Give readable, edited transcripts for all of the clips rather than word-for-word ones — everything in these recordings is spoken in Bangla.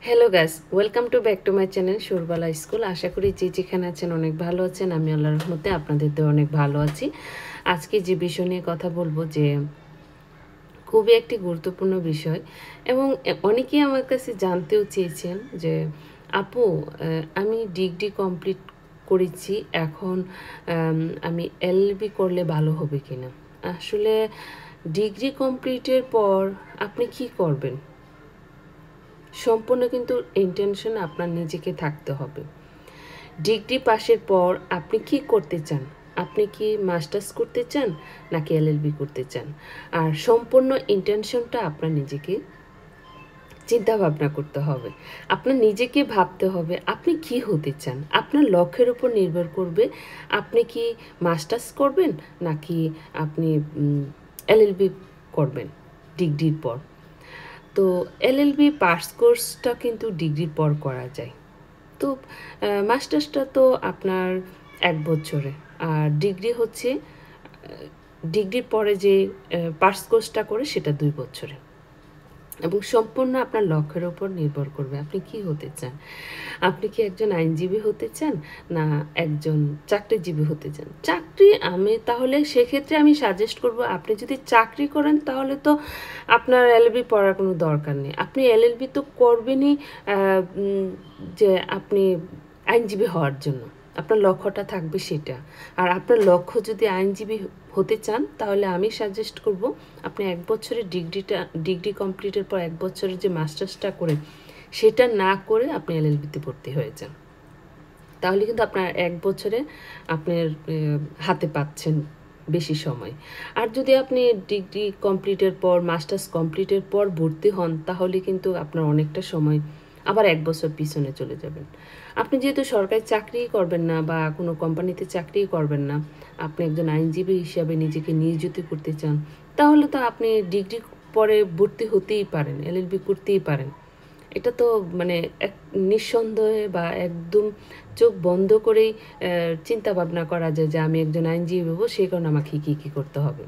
Hello guys, welcome to back to my channel Surobala school. আশা করি যে যেখানে আছেন অনেক ভালো আছেন। আমি আল্লাহর রহমতে আপনাদের তো অনেক ভালো আছি। আজকে যে বিষয় নিয়ে কথা বলবো যে খুবই একটি গুরুত্বপূর্ণ বিষয় এবং অনেকেই আমার কাছে জানতেও চেয়েছেন যে আপু, আমি ডিগ্রি কমপ্লিট করেছি, এখন আমি এলএলবি করলে ভালো হবে কিনা। আসলে ডিগ্রি কমপ্লিটের পর আপনি কি করবেন সম্পূর্ণ কিন্তু ইন্টেনশন আপনার নিজেকে থাকতে হবে। ডিগ্রি পাশের পর আপনি কি করতে চান? আপনি কি মাস্টার্স করতে চান নাকি এলএলবি করতে চান? আর সম্পূর্ণ ইন্টেনশনটা আপনার নিজেকে চিন্তা ভাবনা করতে হবে। আপনার নিজেকে ভাবতে হবে আপনি কি হতে চান। আপনার লক্ষ্যের উপর নির্ভর করবে আপনি কি মাস্টার্স করবেন নাকি আপনি এলএলবি করবেন ডিগ্রির পর। তো এলএলবি পাস কোর্সটা কিন্তু ডিগ্রির পর করা যায়। তো মাস্টার্সটা তো আপনার 1 বছরে, আর ডিগ্রি হচ্ছে ডিগ্রির পরে যে পাস কোর্সটা করে সেটা 2 বছরে, এবং সম্পূর্ণ আপনার লক্ষ্যের উপর নির্ভর করবে আপনি কি হতে চান। আপনি কি একজন আইনজীবী হতে চান না একজন চাকরিজীবী হতে চান? চাকরি আমি তাহলে সেক্ষেত্রে আমি সাজেস্ট করব, আপনি যদি চাকরি করেন তাহলে তো আপনার এলএলবি পড়ার কোনো দরকার নেই। আপনি এলএলবি তো করবেনই যে আপনি আইনজীবী হওয়ার জন্য, আপনার লক্ষ্যটা থাকবে সেটা। আর আপনার লক্ষ্য যদি আইনজীবী হতে চান তাহলে আমি সাজেস্ট করব আপনি 1 বছরের ডিগ্রি কমপ্লিটের পর 1 বছরের যে মাস্টার্সটা করে সেটা না করে আপনি এলএলবিতে ভর্তি হয়ে যান। তাহলে কিন্তু আপনার 1 বছরে আপনার হাতে পাচ্ছেন বেশি সময়। আর যদি আপনি ডিগ্রি কমপ্লিটের পর মাস্টার্স কমপ্লিটের পর ভর্তি হন তাহলে কিন্তু আপনার অনেকটা সময় আবার 1 বছর পিছনে চলে যাবেন। আপনি যেহেতু সরকারি চাকরিই করবেন না বা কোনো কোম্পানিতে চাকরিই করবেন না, আপনি একজন আইনজীবী হিসাবে নিজেকে নিয়োজিত করতে চান, তাহলে তো আপনি ডিগ্রি পরে ভর্তি হতেই পারেন, এলএলবি করতেই পারেন। এটা তো মানে এক নিঃসন্দেহে বা একদম চোখ বন্ধ করেই চিন্তা ভাবনা করা যায় যে আমি একজন আইনজীবী হব, সেই কারণে আমাকে কী করতে হবে।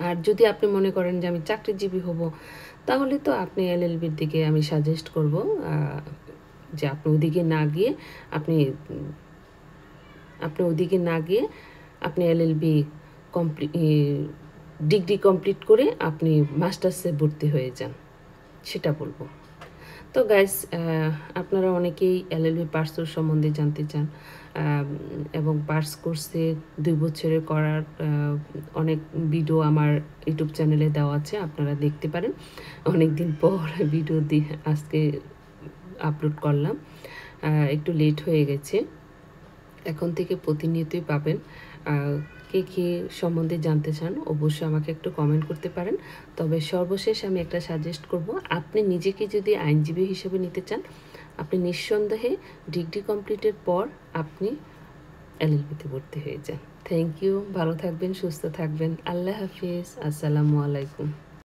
আর যদি আপনি মনে করেন যে আমি চাকরিজীবী হব, তাহলে তো আপনি এলএলবির দিকে আমি সাজেস্ট করব যে আপনি ওদিকে না গিয়ে আপনি আপনি ওদিকে না গিয়ে আপনি এলএলবি কমপ্লিট ডিগ্রি কমপ্লিট করে আপনি মাস্টার্সে ভর্তি হয়ে যান, সেটা বলবো। তো গাইস, আপনারা অনেকেই এলএলবি পাস কোর্স সম্বন্ধে জানতে চান, এবং পাস কোর্সে 2 বছরে করার অনেক ভিডিও আমার ইউটিউব চ্যানেলে দেওয়া আছে, আপনারা দেখতে পারেন। অনেক দিন পর ভিডিও দিয়ে আজকে আপলোড করলাম, একটু লেট হয়ে গেছে। এখন থেকে প্রতিনিয়তই পাবেন। কে কী সম্বন্ধে জানতে চান অবশ্যই আমাকে একটু কমেন্ট করতে পারেন। তবে সর্বশেষ আমি একটা সাজেস্ট করব, আপনি নিজেকে যদি আইনজীবী হিসেবে নিতে চান, আপনি নিঃসন্দেহে ডিগ্রি কমপ্লিটের পর আপনি এলএলবিতে ভর্তি হয়ে যান। থ্যাংক ইউ, ভালো থাকবেন, সুস্থ থাকবেন। আল্লাহ হাফিজ, আসসালামু আলাইকুম।